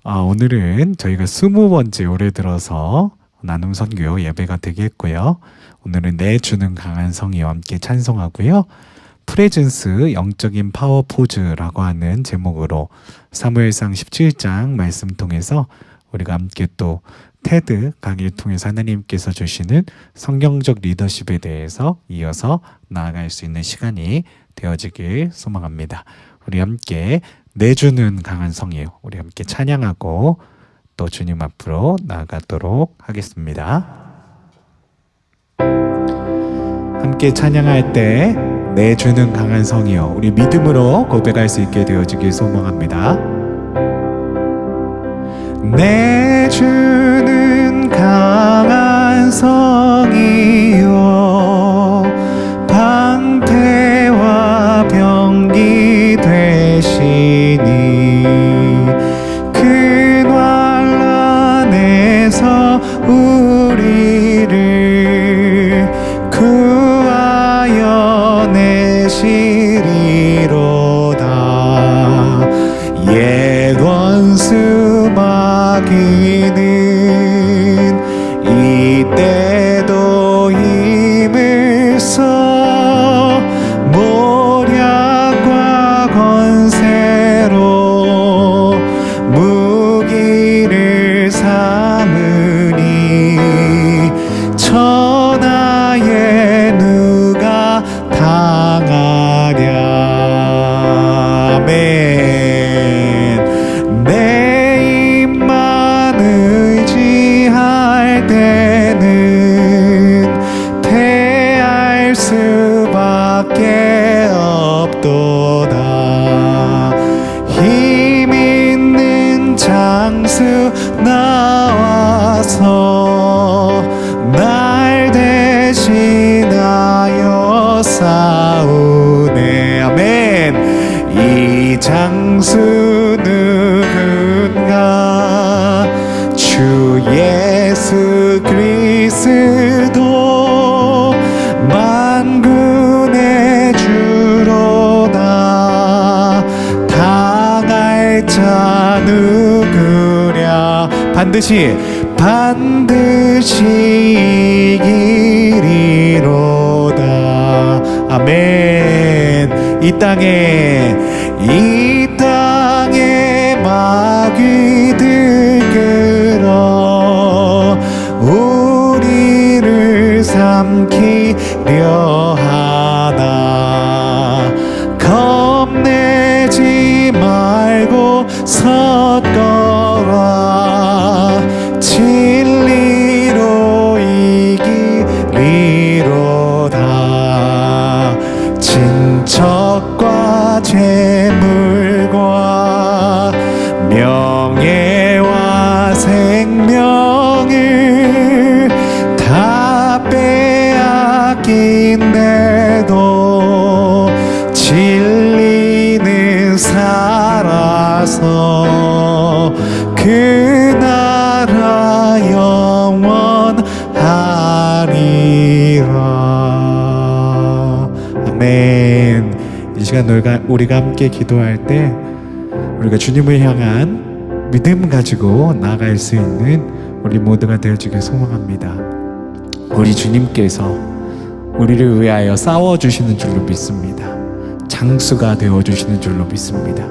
오늘은 저희가 20번째 올해 들어서 나눔 선교 예배가 되겠고요. 오늘은 내 주는 강한 성이와 함께 찬송하고요. 프레젠스 영적인 파워 포즈라고 하는 제목으로 사무엘상 17장 말씀 통해서 우리가 함께 또 테드 강의를 통해서 하나님께서 주시는 성경적 리더십에 대해서 이어서 나아갈 수 있는 시간이 되어지길 소망합니다. 우리 함께 내주는 강한 성이요, 우리 함께 찬양하고 또 주님 앞으로 나아가도록 하겠습니다. 함께 찬양할 때 내주는 강한 성이요, 우리 믿음으로 고백할 수 있게 되어지길 소망합니다. 내주는 강한 성이요, 방패와 병기 되시니 그 환난에서 우리를 구하여 내시리로다. 옛 원수 마귀는 이때도 힘을 써 모략과 권세로 무기를 삼으니 천하에 누가 당하랴. 아멘. 내 입만 의지할 때는 패할 수밖에 없도다. 힘 있는 장수 나와서 날 대신하여 싸우네. 아멘. 이 장수 누군가? 주 예수 그리스도 만군의 주로다. 당할 자 누구랴? 반드시 이기리로다. 아멘. 이 땅에 마귀들 끌어 우리를 삼키려 하나. 겁내지 말고 섰거라. 진리로 이기리로다. 친척과 재물과 명예와 생명을 다 빼앗긴데도 진리는 살아서 그 나라 영원하리라. 아멘. 이 시간 우리가 함께 기도할 때 우리가 주님을 향한 믿음 가지고 나아갈 수 있는 우리 모두가 되어주길 소망합니다. 우리 주님께서 우리를 위하여 싸워주시는 줄로 믿습니다. 장수가 되어주시는 줄로 믿습니다.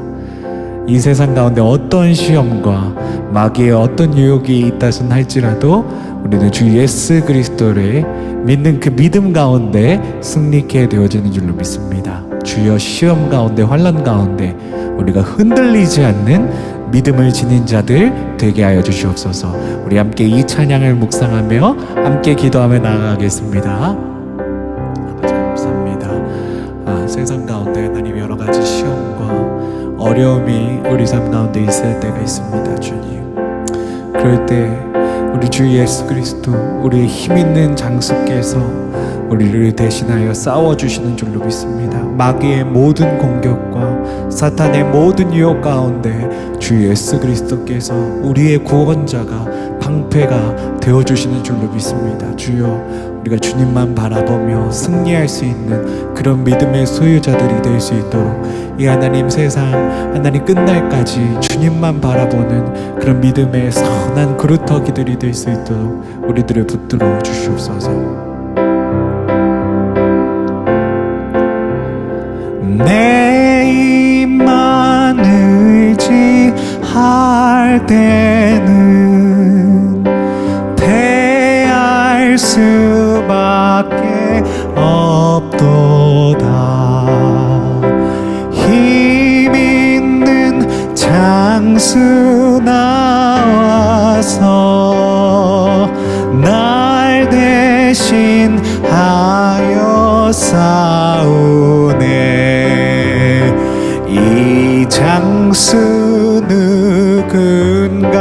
이 세상 가운데 어떤 시험과 마귀의 어떤 유혹이 있다손 할지라도 우리는 주 예수 그리스도를 믿는 그 믿음 가운데 승리케 되어지는 줄로 믿습니다. 주여 시험 가운데 환난 가운데 우리가 흔들리지 않는 믿음을 지닌 자들 되게 하여 주시옵소서. 우리 함께 이 찬양을 묵상하며 함께 기도하며 나아가겠습니다. 아버지 감사합니다. 세상 가운데 하나님 여러 가지 시험과 어려움이 우리 삶 가운데 있을 때가 있습니다. 주님, 그럴 때 우리 주 예수 그리스도 우리의 힘 있는 장수께서 우리를 대신하여 싸워주시는 줄로 믿습니다. 마귀의 모든 공격과 사탄의 모든 유혹 가운데 주 예수 그리스도께서 우리의 구원자가 방패가 되어주시는 줄로 믿습니다. 주여, 우리가 주님만 바라보며 승리할 수 있는 그런 믿음의 소유자들이 될 수 있도록, 이 하나님 세상 하나님 끝날까지 주님만 바라보는 그런 믿음의 선한 그루터기들이 될 수 있도록 우리들을 붙들어 주시옵소서. 내 입만 의지할 때는 패할 수밖에 없도다. 힘 있는 장수 나와서 날 대신하여 싸우네. 이 장수 누군가?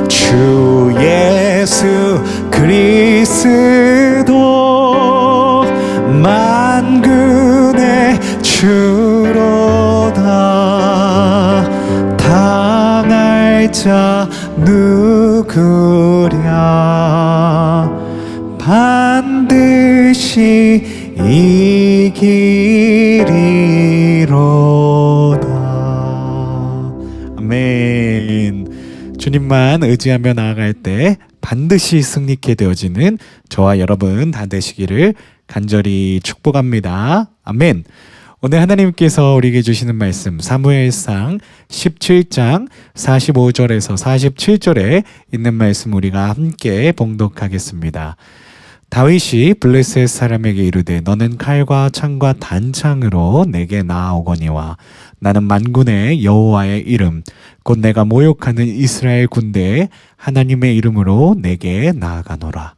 주 예수 그리스도 만군의 주로다. 당할 자 누구랴? 반드시 이기리로다. 아멘. 주님만 의지하며 나아갈 때 반드시 승리케 되어지는 저와 여러분 다 되시기를 간절히 축복합니다. 아멘. 오늘 하나님께서 우리에게 주시는 말씀, 사무엘상 17장 45절에서 47절에 있는 말씀 우리가 함께 봉독하겠습니다. 다윗이 블레셋 사람에게 이르되 너는 칼과 창과 단창으로 내게 나아오거니와 나는 만군의 여호와의 이름 곧 내가 모욕하는 이스라엘 군대의 하나님의 이름으로 내게 나아가노라.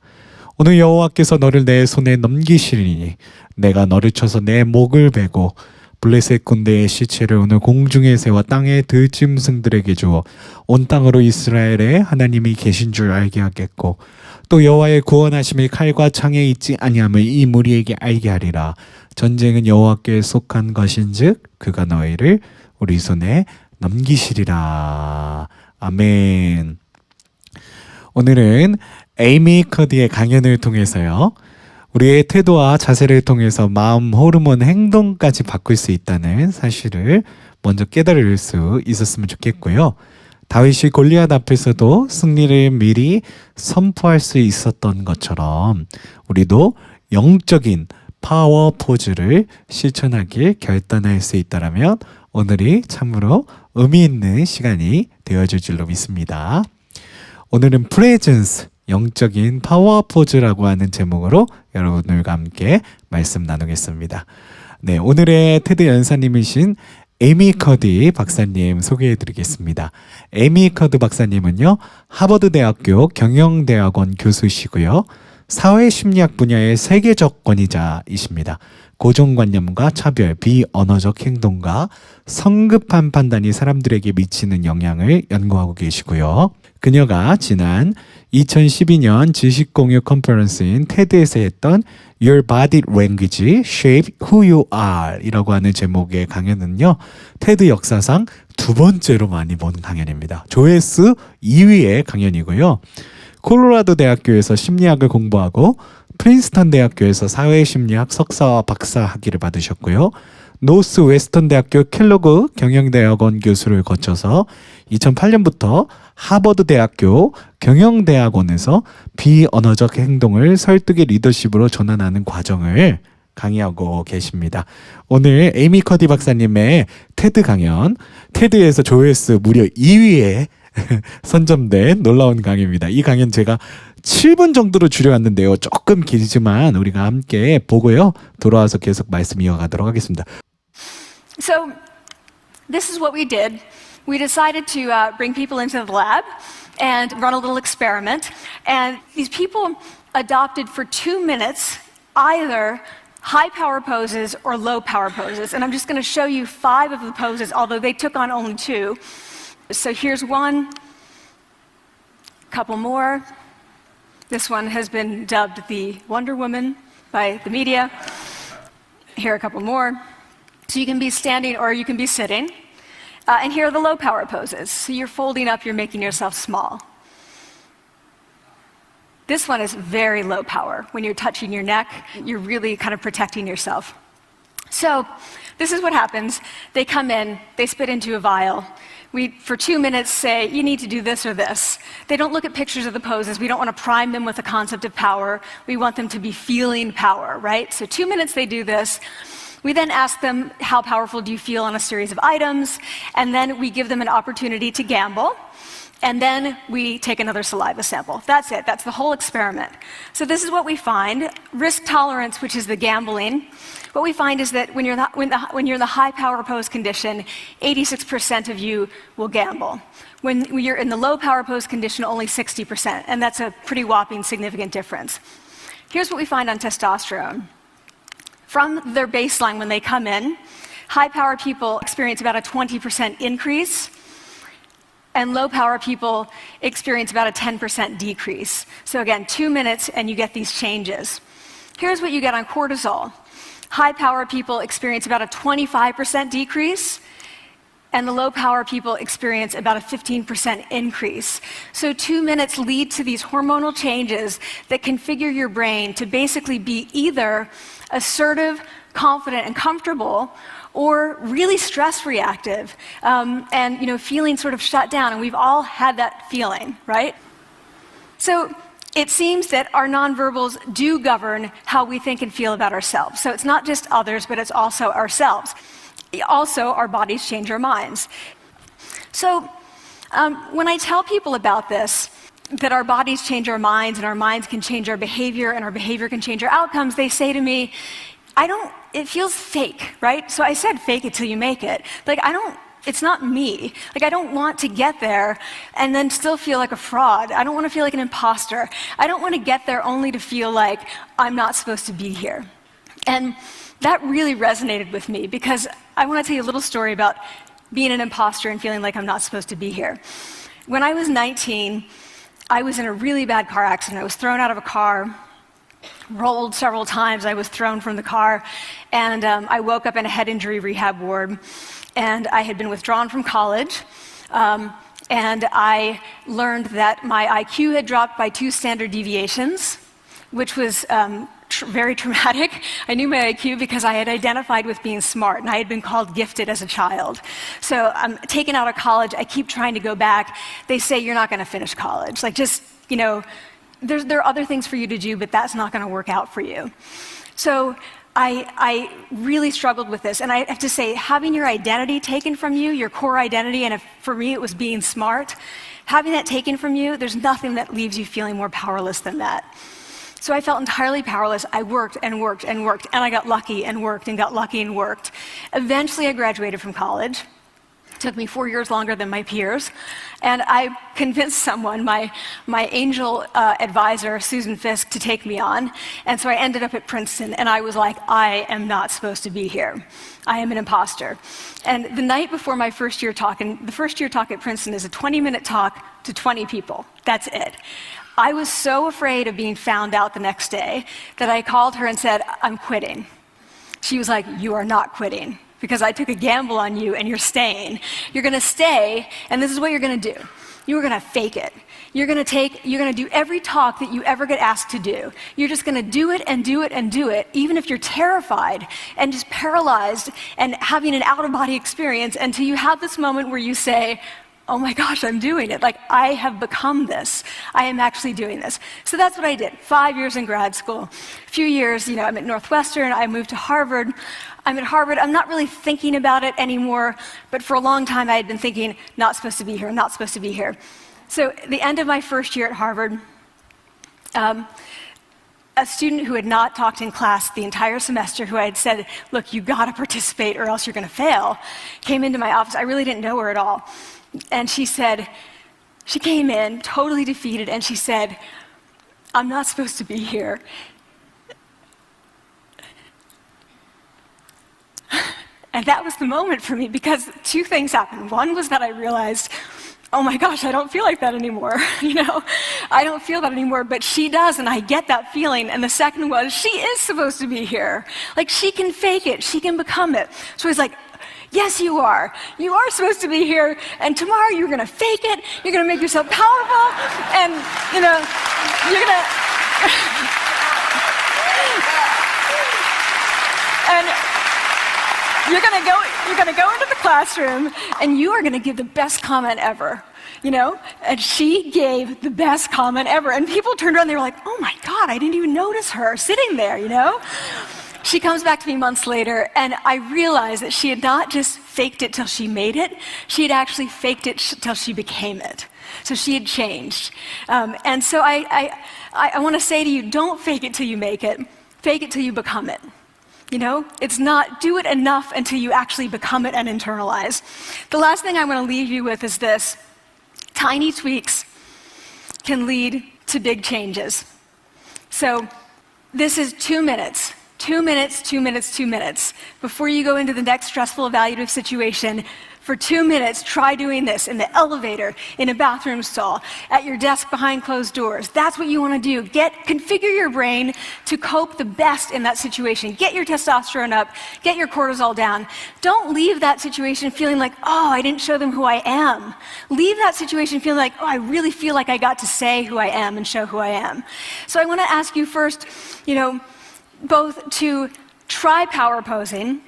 오늘 여호와께서 너를 내 손에 넘기시리니 내가 너를 쳐서 내 목을 베고 블레셋 군대의 시체를 오늘 공중에 세워 땅의 들짐승들에게 주어 온 땅으로 이스라엘의 하나님이 계신 줄 알게 하겠고 또 여호와의 구원하심이 칼과 창에 있지 아니함을 이 무리에게 알게 하리라. 전쟁은 여호와께 속한 것인즉 그가 너희를 우리 손에 넘기시리라. 아멘. 오늘은 에이미 커디의 강연을 통해서요, 우리의 태도와 자세를 통해서 마음, 호르몬, 행동까지 바꿀 수 있다는 사실을 먼저 깨달을 수 있었으면 좋겠고요. 다윗이 골리앗 앞에서도 승리를 미리 선포할 수 있었던 것처럼 우리도 영적인 파워 포즈를 실천하길 결단할 수 있다면 오늘이 참으로 의미 있는 시간이 되어줄 줄로 믿습니다. 오늘은 프레젠스, 영적인 파워 포즈라고 하는 제목으로 여러분들과 함께 말씀 나누겠습니다. 네, 오늘의 테드 연사님이신 에이미 커디 박사님 소개해 드리겠습니다. 에이미 커디 박사님은요, 하버드 대학교 경영대학원 교수시고요, 사회심리학 분야의 세계적 권위자이십니다. 고정관념과 차별, 비언어적 행동과 성급한 판단이 사람들에게 미치는 영향을 연구하고 계시고요. 그녀가 지난 2012년 지식공유 컨퍼런스인 테드에서 했던 Your Body Language Shape Who You Are 이라고 하는 제목의 강연은요, 테드 역사상 두 번째로 많이 본 강연입니다. 조회수 2위의 강연이고요. 콜로라도 대학교에서 심리학을 공부하고 프린스턴 대학교에서 사회심리학 석사와 박사 학위를 받으셨고요. 노스 웨스턴 대학교 켈로그 경영대학원 교수를 거쳐서 2008년부터 하버드 대학교 경영대학원에서 비언어적 행동을 설득의 리더십으로 전환하는 과정을 강의하고 계십니다. 오늘 에이미 커디 박사님의 테드 강연, 테드에서 조회수 무려 2위에 선점된 놀라운 강의입니다. 이 강연 제가 7분 정도로 줄여왔는데요. 조금 길지만 우리가 함께 보고요, 돌아와서 계속 말씀 이어가도록 하겠습니다. So this is what we did. We decided to bring people into the lab and run a little experiment. And these people adopted for 2 minutes either high power poses or low power poses. And I'm just going to show you 5 of the poses, although they took on only 2. So here's one, couple more. This one has been dubbed the Wonder Woman by the media. Here are a couple more. So you can be standing or you can be sitting. And here are the low power poses. So you're folding up, you're making yourself small. This one is very low power. When you're touching your neck, you're really kind of protecting yourself. So this is what happens. They come in, they spit into a vial. We, for 2 minutes, say, you need to do this or this. They don't look at pictures of the poses. We don't want to prime them with the concept of power. We want them to be feeling power, right? So 2 minutes they do this. We then ask them, how powerful do you feel on a series of items? And then we give them an opportunity to gamble. And then we take another saliva sample. That's it. That's the whole experiment. So this is what we find. Risk tolerance, which is the gambling. What we find is that when you're in the high power pose condition, 86% of you will gamble. When you're in the low power pose condition, only 60%. And that's a pretty whopping significant difference. Here's what we find on testosterone. From their baseline when they come in, high power people experience about a 20% increase, and low power people experience about a 10% decrease. So again, 2 minutes and you get these changes. Here's what you get on cortisol. High power people experience about a 25% decrease, and the low power people experience about a 15% increase. So 2 minutes lead to these hormonal changes that configure your brain to basically be either assertive, confident, and comfortable, or really stress reactive, and feeling sort of shut down. And we've all had that feeling, right? So it seems that our nonverbals do govern how we think and feel about ourselves. So it's not just others, but it's also ourselves. Also, our bodies change our minds. So when I tell people about this, that our bodies change our minds and our minds can change our behavior and our behavior can change our outcomes, they say to me, it feels fake, right? So I said fake it till you make it. It's not me. I don't want to get there and then still feel like a fraud. I don't want to feel like an imposter. I don't want to get there only to feel like I'm not supposed to be here. And that really resonated with me because I want to tell you a little story about being an imposter and feeling like I'm not supposed to be here. When I was 19, I was in a really bad car accident. I was thrown out of a car, rolled several times. I was thrown from the car, and I woke up in a head injury rehab ward, and I had been withdrawn from college, and I learned that my IQ had dropped by 2 standard deviations, which was very traumatic. I knew my IQ because I had identified with being smart, and I had been called gifted as a child. So I'm taken out of college. I keep trying to go back. They say, you're not going to finish college. There are other things for you to do, but that's not going to work out for you. So I really struggled with this. And I have to say, having your identity taken from you, your core identity, and for me it was being smart, having that taken from you, there's nothing that leaves you feeling more powerless than that. So I felt entirely powerless. I worked and worked and worked, and I got lucky and worked and got lucky and worked. Eventually I graduated from college. It took me 4 years longer than my peers. And I convinced someone, my angel advisor, Susan Fisk, to take me on. And so I ended up at Princeton, and I was like, I am not supposed to be here. I am an imposter. And the night before my first year talk, and the first year talk at Princeton is a 20-minute talk to 20 people. That's it. I was so afraid of being found out the next day that I called her and said, I'm quitting. She was like, you are not quitting, because I took a gamble on you and you're staying. You're going to stay, and this is what you're going to do. You're going to fake it. You're going to do every talk that you ever get asked to do. You're just going to do it and do it and do it, even if you're terrified and just paralyzed and having an out-of-body experience, until you have this moment where you say, oh my gosh, I'm doing it. I have become this. I am actually doing this. So that's what I did. 5 years in grad school. A few years, I'm at Northwestern. I moved to Harvard. I'm at Harvard. I'm not really thinking about it anymore, but for a long time I had been thinking, not supposed to be here, not supposed to be here. So at the end of my first year at Harvard, a student who had not talked in class the entire semester, who I had said, look, you got to participate or else you're going to fail, came into my office. I really didn't know her at all. And she came in totally defeated, and she said, I'm not supposed to be here. And that was the moment for me, because 2 things happened. One was that I realized, oh my gosh, I don't feel like that anymore. I don't feel that anymore, but she does, and I get that feeling. And the second was, she is supposed to be here. She can fake it, she can become it. So I was like, Yes, you are. You are supposed to be here, and tomorrow you're going to fake it. You're going to make yourself powerful, and, you know, you're going to... and you're going to go into the classroom, and you are going to give the best comment ever. You know, and she gave the best comment ever. And people turned around, they were like, oh my God, I didn't even notice her sitting there, you know? She comes back to me months later, and I realized that she had not just faked it till she made it, she had actually faked it till she became it. So she had changed. And so I want to say to you, don't fake it till you make it. Fake it till you become it. You know, it's not do it enough until you actually become it and internalize. The last thing I want to leave you with is this. Tiny tweaks can lead to big changes. So this is 2 minutes. 2 minutes, 2 minutes, 2 minutes. Before you go into the next stressful evaluative situation, for 2 minutes, try doing this in the elevator, in a bathroom stall, at your desk behind closed doors. That's what you want to do. Configure your brain to cope the best in that situation. Get your testosterone up, get your cortisol down. Don't leave that situation feeling like, oh, I didn't show them who I am. Leave that situation feeling like, oh, I really feel like I got to say who I am and show who I am. So I want to ask you first, you know, both to try power posing,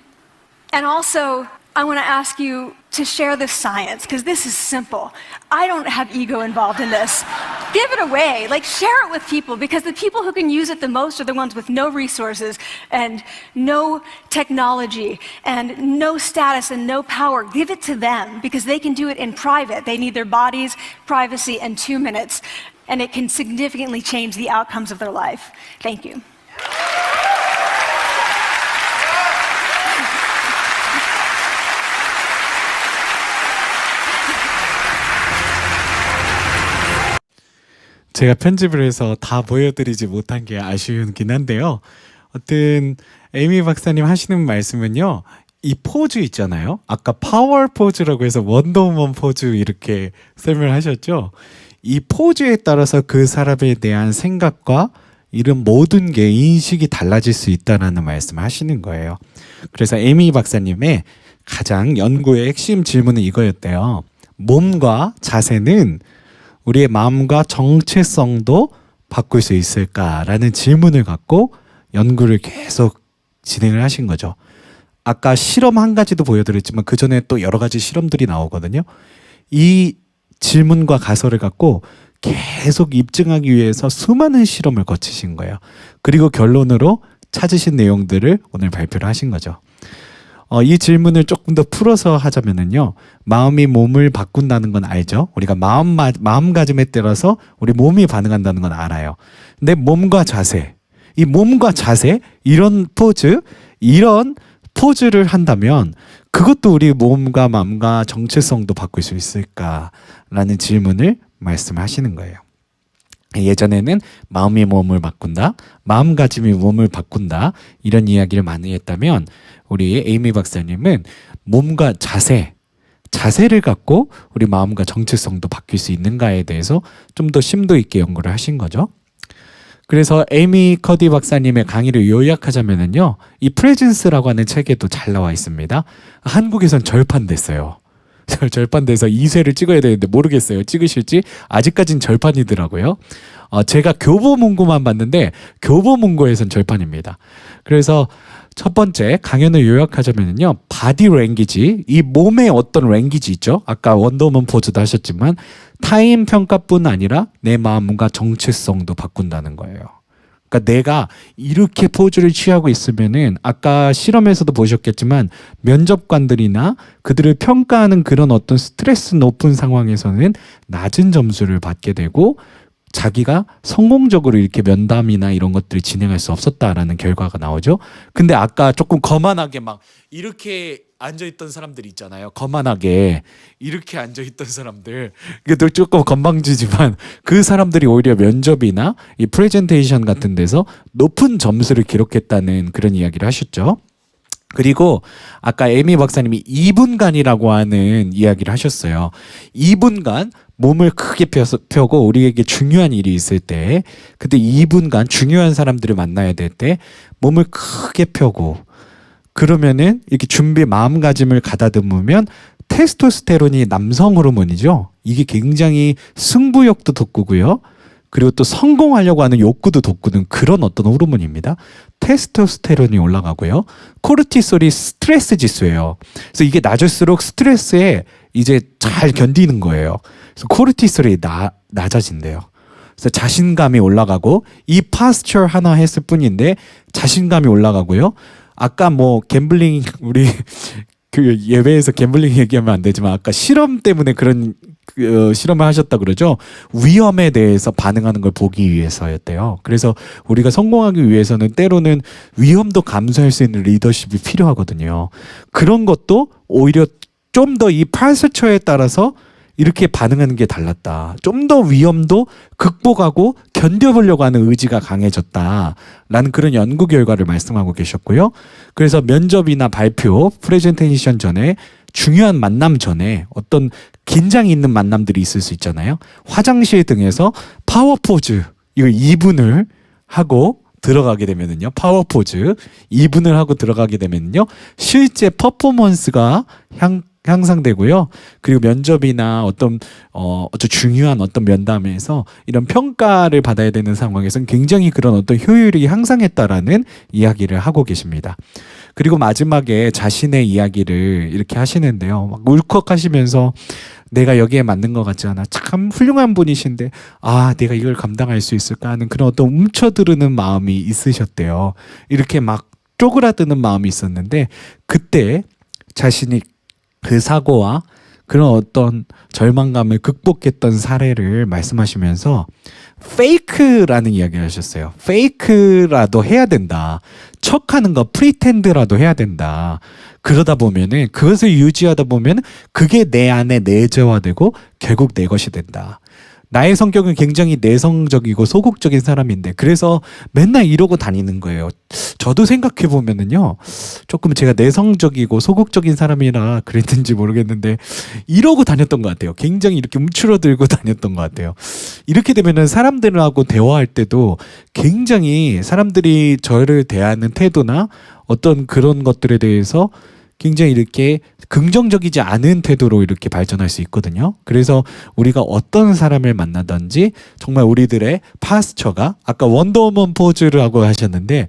and also I want to ask you to share this science, because this is simple. I don't have ego involved in this. Give it away, like share it with people, because the people who can use it the most are the ones with no resources and no technology and no status and no power. Give it to them, because they can do it in private. They need their bodies, privacy, and 2 minutes, and it can significantly change the outcomes of their life. Thank you. 제가 편집을 해서 다 보여드리지 못한 게 아쉬운긴 한데요. 어떤 에이미 박사님 하시는 말씀은요, 이 포즈 있잖아요. 아까 파워 포즈라고 해서 원더우먼 포즈 이렇게 설명하셨죠. 이 포즈에 따라서 그 사람에 대한 생각과 이런 모든 게 인식이 달라질 수 있다는 말씀을 하시는 거예요. 그래서 에이미 박사님의 가장 연구의 핵심 질문은 이거였대요. 몸과 자세는 우리의 마음과 정체성도 바꿀 수 있을까라는 질문을 갖고 연구를 계속 진행을 하신 거죠. 아까 실험 한 가지도 보여드렸지만 그 전에 또 여러 가지 실험들이 나오거든요. 이 질문과 가설을 갖고 계속 입증하기 위해서 수많은 실험을 거치신 거예요. 그리고 결론으로 찾으신 내용들을 오늘 발표를 하신 거죠. 이 질문을 조금 더 풀어서 하자면은요, 마음이 몸을 바꾼다는 건 알죠? 우리가 마음가짐에 따라서 우리 몸이 반응한다는 건 알아요. 근데 몸과 자세, 이 몸과 자세, 이런 포즈를 한다면 그것도 우리 몸과 마음과 정체성도 바꿀 수 있을까라는 질문을 말씀하시는 거예요. 예전에는 마음이 몸을 바꾼다, 마음가짐이 몸을 바꾼다, 이런 이야기를 많이 했다면 우리 에이미 박사님은 몸과 자세를 갖고 우리 마음과 정체성도 바뀔 수 있는가에 대해서 좀 더 심도 있게 연구를 하신 거죠. 그래서 에이미 커디 박사님의 강의를 요약하자면은요, 이 프레젠스라고 하는 책에도 잘 나와 있습니다. 한국에선 절판됐어요. 절판돼서 2쇄를 찍어야 되는데 모르겠어요. 찍으실지. 아직까진 절판이더라고요. 제가 교보문고만 봤는데 교보문고에선 절판입니다. 그래서 첫 번째 강연을 요약하자면요, 바디 랭귀지, 이 몸의 어떤 랭귀지 있죠. 아까 원더우먼 포즈도 하셨지만 타인 평가뿐 아니라 내 마음과 정체성도 바꾼다는 거예요. 그러니까 내가 이렇게 포즈를 취하고 있으면은 아까 실험에서도 보셨겠지만 면접관들이나 그들을 평가하는 그런 어떤 스트레스 높은 상황에서는 낮은 점수를 받게 되고 자기가 성공적으로 이렇게 면담이나 이런 것들을 진행할 수 없었다라는 결과가 나오죠. 근데 아까 조금 거만하게 막 이렇게 앉아있던 사람들 있잖아요. 거만하게 이렇게 앉아있던 사람들, 이게 조금 건방지지만 그 사람들이 오히려 면접이나 이 프레젠테이션 같은 데서 높은 점수를 기록했다는 그런 이야기를 하셨죠. 그리고 아까 에이미 박사님이 2분간이라고 하는 이야기를 하셨어요. 2분간 몸을 크게 펴고 우리에게 중요한 일이 있을 때, 그때 2분간 중요한 사람들을 만나야 될 때 몸을 크게 펴고 그러면은 이렇게 준비 마음가짐을 가다듬으면 테스토스테론이 남성 호르몬이죠. 이게 굉장히 승부욕도 돋구고요. 그리고 또 성공하려고 하는 욕구도 돋구는 그런 어떤 호르몬입니다. 테스토스테론이 올라가고요. 코르티솔이 스트레스 지수예요. 그래서 이게 낮을수록 스트레스에 이제 잘 견디는 거예요. 그래서 코르티솔이 낮아진대요. 그래서 자신감이 올라가고 이 파스처 하나 했을 뿐인데 자신감이 올라가고요. 아까 뭐 갬블링 우리 그 예배에서 갬블링 얘기하면 안 되지만 아까 실험 때문에 그런 실험을 하셨다 그러죠. 위험에 대해서 반응하는 걸 보기 위해서였대요. 그래서 우리가 성공하기 위해서는 때로는 위험도 감수할 수 있는 리더십이 필요하거든요. 그런 것도 오히려 좀 더 이 파스처에 따라서 이렇게 반응하는 게 달랐다. 좀 더 위험도 극복하고 견뎌보려고 하는 의지가 강해졌다라는 그런 연구 결과를 말씀하고 계셨고요. 그래서 면접이나 발표, 프레젠테이션 전에 중요한 만남 전에 어떤 긴장이 있는 만남들이 있을 수 있잖아요. 화장실 등에서 파워 포즈 이거 2분을 하고 들어가게 되면은요. 파워 포즈 2분을 하고 들어가게 되면은요. 실제 퍼포먼스가 향상되고요. 그리고 면접이나 어떤 중요한 어떤 면담에서 이런 평가를 받아야 되는 상황에서는 굉장히 그런 어떤 효율이 향상했다라는 이야기를 하고 계십니다. 그리고 마지막에 자신의 이야기를 이렇게 하시는데요. 막 울컥하시면서 내가 여기에 맞는 것 같지 않아. 참 훌륭한 분이신데 내가 이걸 감당할 수 있을까 하는 그런 어떤 움켜드는 마음이 있으셨대요. 이렇게 막 쪼그라드는 마음이 있었는데 그때 자신이 그 사고와 그런 어떤 절망감을 극복했던 사례를 말씀하시면서 페이크라는 이야기를 하셨어요. 페이크라도 해야 된다. 척하는 거 프리텐드라도 해야 된다. 그러다 보면은 그것을 유지하다 보면 그게 내 안에 내재화되고 결국 내 것이 된다. 나의 성격은 굉장히 내성적이고 소극적인 사람인데 그래서 맨날 이러고 다니는 거예요. 저도 생각해 보면은요. 조금 제가 내성적이고 소극적인 사람이라 그랬는지 모르겠는데 이러고 다녔던 것 같아요. 굉장히 이렇게 움츠러들고 다녔던 것 같아요. 이렇게 되면은 사람들하고 대화할 때도 굉장히 사람들이 저를 대하는 태도나 어떤 그런 것들에 대해서 굉장히 이렇게 긍정적이지 않은 태도로 이렇게 발전할 수 있거든요. 그래서 우리가 어떤 사람을 만나든지 정말 우리들의 파스처가 아까 원더우먼 포즈를 하고 하셨는데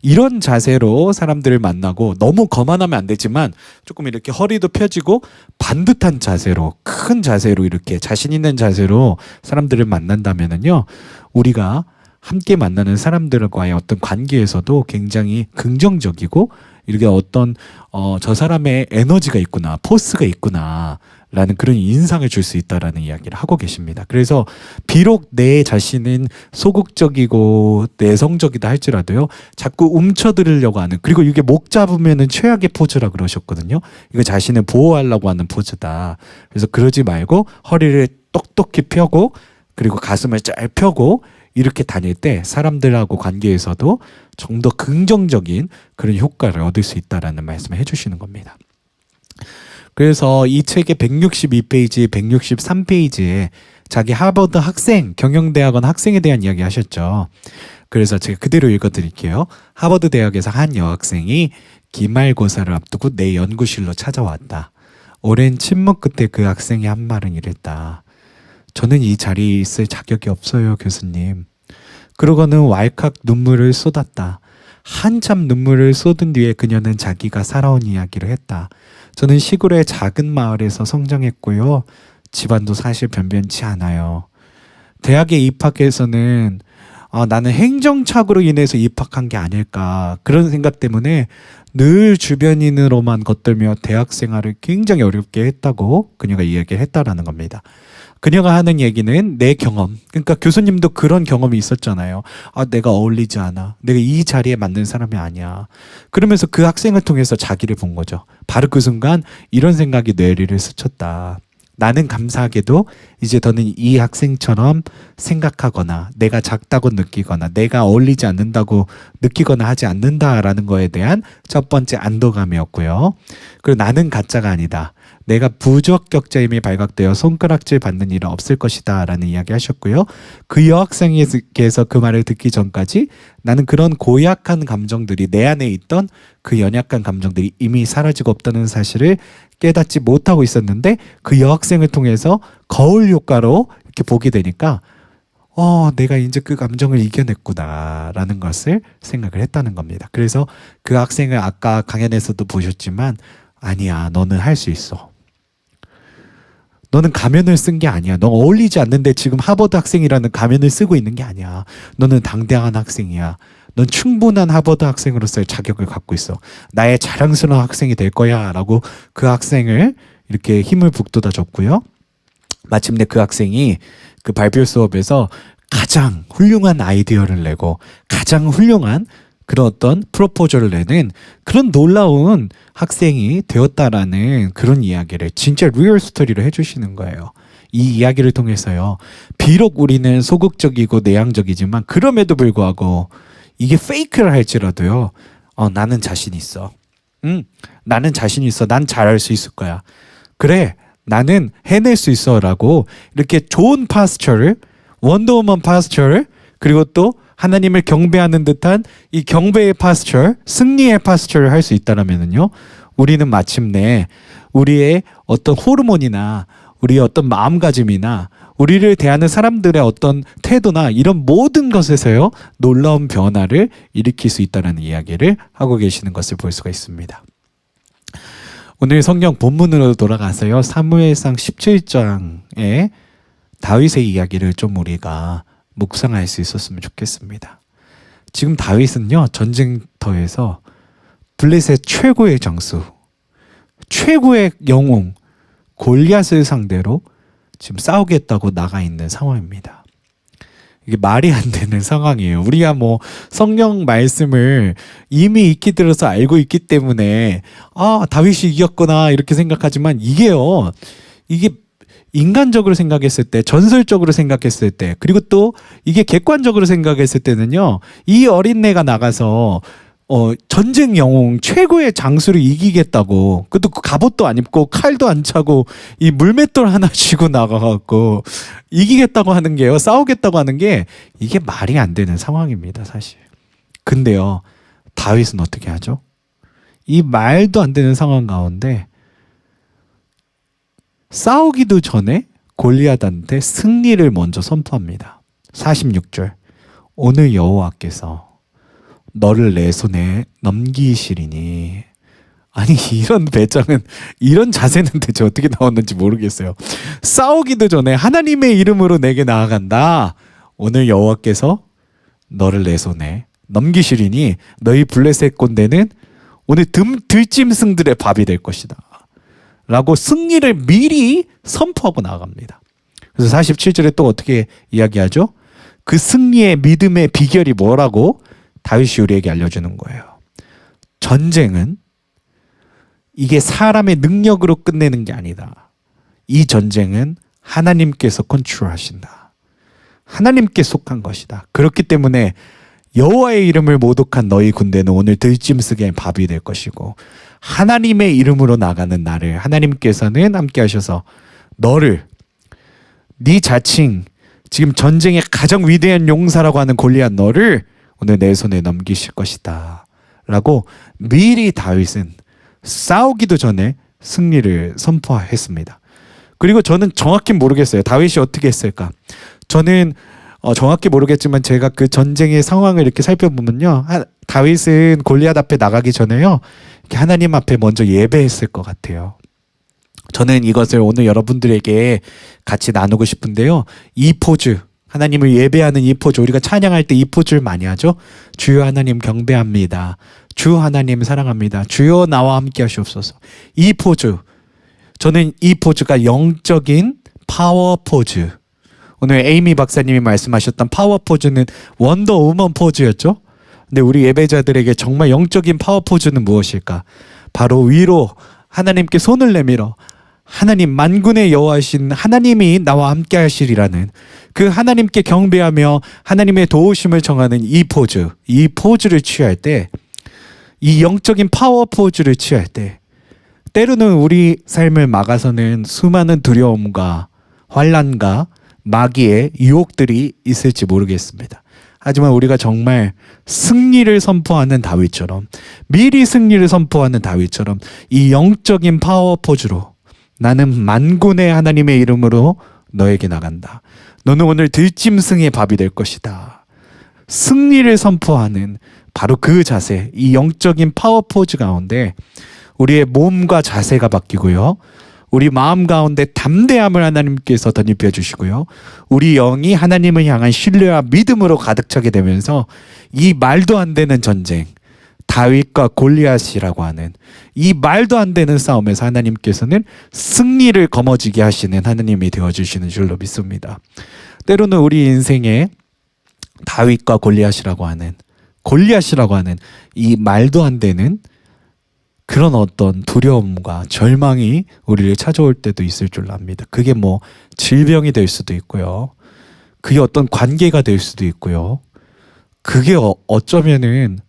이런 자세로 사람들을 만나고 너무 거만하면 안 되지만 조금 이렇게 허리도 펴지고 반듯한 자세로 큰 자세로 이렇게 자신 있는 자세로 사람들을 만난다면은요. 우리가 함께 만나는 사람들과의 어떤 관계에서도 굉장히 긍정적이고 이렇게 어떤 저 사람의 에너지가 있구나, 포스가 있구나 라는 그런 인상을 줄 수 있다라는 이야기를 하고 계십니다. 그래서 비록 내 자신은 소극적이고 내성적이다 할지라도요. 자꾸 움켜들으려고 하는 그리고 이게 목 잡으면은 최악의 포즈라 그러셨거든요. 이거 자신을 보호하려고 하는 포즈다. 그래서 그러지 말고 허리를 똑똑히 펴고 그리고 가슴을 잘 펴고 이렇게 다닐 때 사람들하고 관계에서도 좀 더 긍정적인 그런 효과를 얻을 수 있다라는 말씀을 해주시는 겁니다. 그래서 이 책의 162페이지, 163페이지에 자기 하버드 학생, 경영대학원 학생에 대한 이야기 하셨죠. 그래서 제가 그대로 읽어드릴게요. 하버드 대학에서 한 여학생이 기말고사를 앞두고 내 연구실로 찾아왔다. 오랜 침묵 끝에 그 학생이 한 말은 이랬다. 저는 이 자리에 있을 자격이 없어요, 교수님. 그러고는 왈칵 눈물을 쏟았다. 한참 눈물을 쏟은 뒤에 그녀는 자기가 살아온 이야기를 했다. 저는 시골의 작은 마을에서 성장했고요. 집안도 사실 변변치 않아요. 대학에 입학해서는 나는 행정착오로 인해서 입학한 게 아닐까 그런 생각 때문에 늘 주변인으로만 겉돌며 대학 생활을 굉장히 어렵게 했다고 그녀가 이야기를 했다라는 겁니다. 그녀가 하는 얘기는 내 경험. 그러니까 교수님도 그런 경험이 있었잖아요. 내가 어울리지 않아. 내가 이 자리에 맞는 사람이 아니야. 그러면서 그 학생을 통해서 자기를 본 거죠. 바로 그 순간 이런 생각이 뇌리를 스쳤다. 나는 감사하게도 이제 더는 이 학생처럼 생각하거나 내가 작다고 느끼거나 내가 어울리지 않는다고 느끼거나 하지 않는다라는 거에 대한 첫 번째 안도감이었고요. 그리고 나는 가짜가 아니다. 내가 부적격자임이 발각되어 손가락질 받는 일은 없을 것이다 라는 이야기 하셨고요. 그 여학생에게서 그 말을 듣기 전까지 나는 그런 고약한 감정들이 내 안에 있던 그 연약한 감정들이 이미 사라지고 없다는 사실을 깨닫지 못하고 있었는데 그 여학생을 통해서 거울 효과로 이렇게 보게 되니까 내가 이제 그 감정을 이겨냈구나 라는 것을 생각을 했다는 겁니다. 그래서 그 학생을 아까 강연에서도 보셨지만 아니야, 너는 할 수 있어. 너는 가면을 쓴 게 아니야. 너 어울리지 않는데 지금 하버드 학생이라는 가면을 쓰고 있는 게 아니야. 너는 당당한 학생이야. 넌 충분한 하버드 학생으로서의 자격을 갖고 있어. 나의 자랑스러운 학생이 될 거야 라고 그 학생을 이렇게 힘을 북돋아 줬고요. 마침내 그 학생이 그 발표 수업에서 가장 훌륭한 아이디어를 내고 가장 훌륭한 그런 어떤 프로포저를 내는 그런 놀라운 학생이 되었다라는 그런 이야기를 진짜 리얼 스토리로 해주시는 거예요. 이 이야기를 통해서요. 비록 우리는 소극적이고 내향적이지만 그럼에도 불구하고 이게 페이크를 할지라도요. 나는 자신 있어. 나는 자신 있어. 난 잘할 수 있을 거야. 그래. 나는 해낼 수 있어 라고 이렇게 좋은 파스처를 원더우먼 파스처를 그리고 또 하나님을 경배하는 듯한 이 경배의 파스처 승리의 파스처를 할 수 있다면은요 우리는 마침내 우리의 어떤 호르몬이나 우리의 어떤 마음가짐이나 우리를 대하는 사람들의 어떤 태도나 이런 모든 것에서요 놀라운 변화를 일으킬 수 있다는 이야기를 하고 계시는 것을 볼 수가 있습니다. 오늘 성경 본문으로 돌아가서요. 사무엘상 17장에 다윗의 이야기를 좀 우리가 묵상할 수 있었으면 좋겠습니다. 지금 다윗은요. 전쟁터에서 블레셋 최고의 장수, 최고의 영웅 골리앗을 상대로 지금 싸우겠다고 나가 있는 상황입니다. 이게 말이 안 되는 상황이에요. 우리가 뭐 성경 말씀을 이미 익히 들어서 알고 있기 때문에 다윗이 이겼구나 이렇게 생각하지만 이게 인간적으로 생각했을 때 전설적으로 생각했을 때 그리고 또 이게 객관적으로 생각했을 때는요 이 어린애가 나가서 전쟁 영웅 최고의 장수를 이기겠다고 그것도 갑옷도 안 입고 칼도 안 차고 이 물맷돌 하나 쥐고 나가갖고 이기겠다고 하는 게요 싸우겠다고 하는 게 이게 말이 안 되는 상황입니다 사실. 근데요 다윗은 어떻게 하죠? 이 말도 안 되는 상황 가운데 싸우기도 전에 골리앗한테 승리를 먼저 선포합니다. 46절 오늘 여호와께서 너를 내 손에 넘기시리니. 아니 이런 배짱은 이런 자세는 대체 어떻게 나왔는지 모르겠어요. 싸우기도 전에 하나님의 이름으로 내게 나아간다. 오늘 여호와께서 너를 내 손에 넘기시리니 너희 블레셋 꼰대는 오늘 들짐승들의 밥이 될 것이다 라고 승리를 미리 선포하고 나아갑니다. 그래서 47절에 또 어떻게 이야기하죠? 그 승리의 믿음의 비결이 뭐라고 다윗이 우리에게 알려주는 거예요. 전쟁은 이게 사람의 능력으로 끝내는 게 아니다. 이 전쟁은 하나님께서 컨트롤하신다. 하나님께 속한 것이다. 그렇기 때문에 여호와의 이름을 모독한 너희 군대는 오늘 들짐승의 밥이 될 것이고 하나님의 이름으로 나가는 나를 하나님께서는 함께 하셔서 너를 네 자칭 지금 전쟁의 가장 위대한 용사라고 하는 골리앗 너를 오늘 내 손에 넘기실 것이다 라고 미리 다윗은 싸우기도 전에 승리를 선포했습니다. 그리고 저는 정확히 모르겠어요. 다윗이 어떻게 했을까? 저는 정확히 모르겠지만 제가 그 전쟁의 상황을 이렇게 살펴보면요. 다윗은 골리앗 앞에 나가기 전에요. 이렇게 하나님 앞에 먼저 예배했을 것 같아요. 저는 이것을 오늘 여러분들에게 같이 나누고 싶은데요. 이 포즈, 하나님을 예배하는 이 포즈, 우리가 찬양할 때 이 포즈를 많이 하죠. 주여 하나님 경배합니다. 주 하나님 사랑합니다. 주여 나와 함께 하시옵소서. 이 포즈, 저는 이 포즈가 영적인 파워 포즈. 오늘 에이미 박사님이 말씀하셨던 파워 포즈는 원더우먼 포즈였죠. 근데 우리 예배자들에게 정말 영적인 파워 포즈는 무엇일까? 바로 위로 하나님께 손을 내밀어 하나님 만군의 여호와신 하나님이 나와 함께 하시리라는 그 하나님께 경배하며 하나님의 도우심을 정하는 이 포즈, 이 포즈를 취할 때, 이 영적인 파워 포즈를 취할 때 때로는 우리 삶을 막아서는 수많은 두려움과 환난과 마귀의 유혹들이 있을지 모르겠습니다. 하지만 우리가 정말 승리를 선포하는 다윗처럼, 미리 승리를 선포하는 다윗처럼 이 영적인 파워 포즈로 나는 만군의 하나님의 이름으로 너에게 나간다. 너는 오늘 들짐승의 밥이 될 것이다. 승리를 선포하는 바로 그 자세, 이 영적인 파워 포즈 가운데 우리의 몸과 자세가 바뀌고요. 우리 마음 가운데 담대함을 하나님께서 덧입혀 주시고요. 우리 영이 하나님을 향한 신뢰와 믿음으로 가득 차게 되면서 이 말도 안 되는 전쟁, 다윗과 골리앗이라고 하는 이 말도 안 되는 싸움에서 하나님께서는 승리를 거머쥐게 하시는 하나님이 되어주시는 줄로 믿습니다. 때로는 우리 인생에 다윗과 골리앗이라고 하는 이 말도 안 되는 그런 어떤 두려움과 절망이 우리를 찾아올 때도 있을 줄 압니다. 그게 뭐 질병이 될 수도 있고요. 그게 어떤 관계가 될 수도 있고요. 그게 어쩌면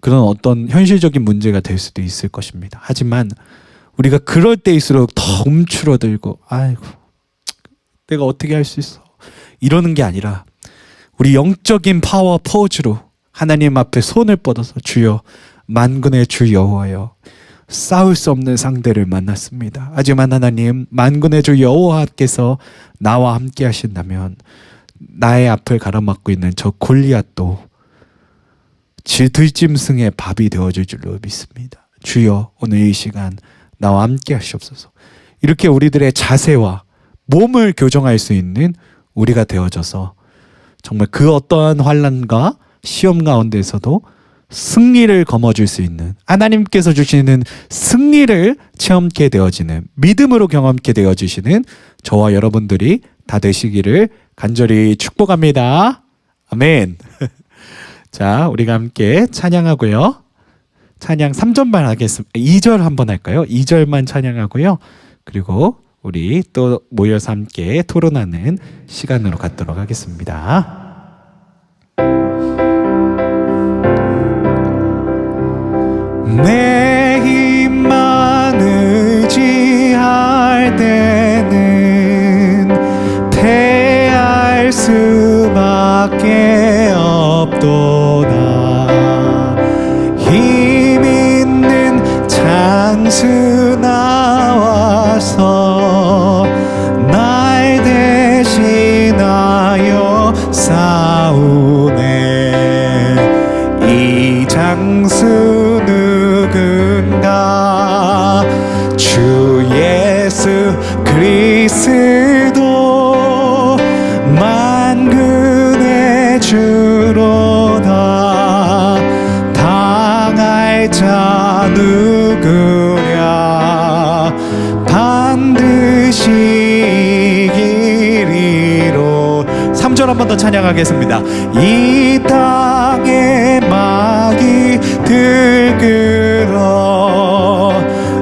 그런 어떤 현실적인 문제가 될 수도 있을 것입니다. 하지만 우리가 그럴 때일수록 더 움츠러들고 아이고 내가 어떻게 할 수 있어 이러는 게 아니라 우리 영적인 파워 포즈로 하나님 앞에 손을 뻗어서 주여 만군의 주 여호와여 싸울 수 없는 상대를 만났습니다. 하지만 하나님 만군의 주 여호와께서 나와 함께 하신다면 나의 앞을 가로막고 있는 저 골리앗도 들짐승의 밥이 되어줄 줄로 믿습니다. 주여 오늘 이 시간 나와 함께 하시옵소서. 이렇게 우리들의 자세와 몸을 교정할 수 있는 우리가 되어져서 정말 그 어떠한 환난과 시험 가운데서도 승리를 거머쥘 수 있는 하나님께서 주시는 승리를 체험케 되어지는 믿음으로 경험케 되어지시는 저와 여러분들이 다 되시기를 간절히 축복합니다. 아멘. 자, 우리가 함께 찬양하고요. 찬양 3절만 하겠습니다. 2절 한번 할까요? 2절만 찬양하고요. 그리고 우리 또 모여서 함께 토론하는 시간으로 갖도록 하겠습니다. 내 힘만 의지할 때는 패할 수밖에 없도다. 힘 있는 장수 나와서 날 대신하여 싸우네. 이 장수 누군가 주 예수 그리스도 만군의 주로다. 당할 자 누구랴 반드시 이기리로. 3절 한 번 더 찬양하겠습니다. 이 땅의 마귀 들끓어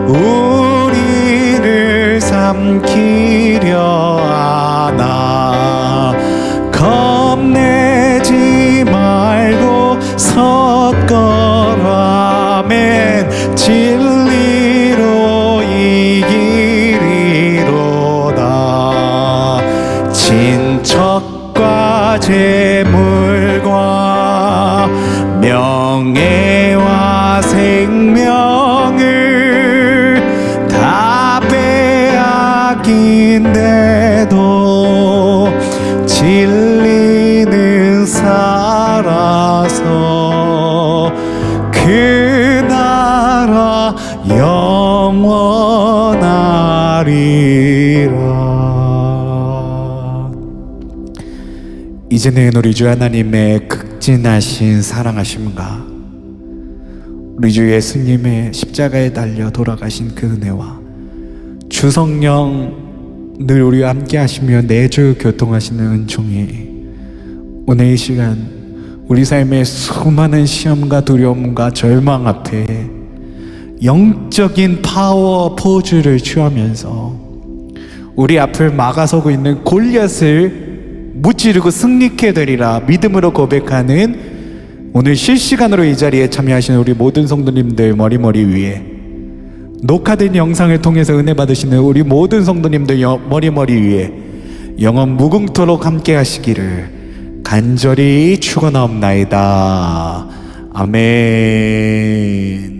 우리를 삼키려 하나. 겁내지 말고 섰거라. 아멘. 진리로 이기리로다. 친척과 재물과 명예와 생명을 다 빼앗긴데도 진리는 살아서 그 나라 영원하리라. 이제는 우리 주 하나님의 극진하신 사랑하심과 우리 주 예수님의 십자가에 달려 돌아가신 그 은혜와 주 성령 늘 우리와 함께 하시며 내주 교통하시는 은총이 오늘 이 시간 우리 삶의 수많은 시험과 두려움과 절망 앞에 영적인 파워 포즈를 취하면서 우리 앞을 막아서고 있는 골리앗을 무찌르고 승리케 되리라 믿음으로 고백하는 오늘 실시간으로 이 자리에 참여하시는 우리 모든 성도님들 머리 위에 녹화된 영상을 통해서 은혜 받으시는 우리 모든 성도님들 머리 위에 영원 무궁토록 함께 하시기를 간절히 축원하옵나이다. 아멘.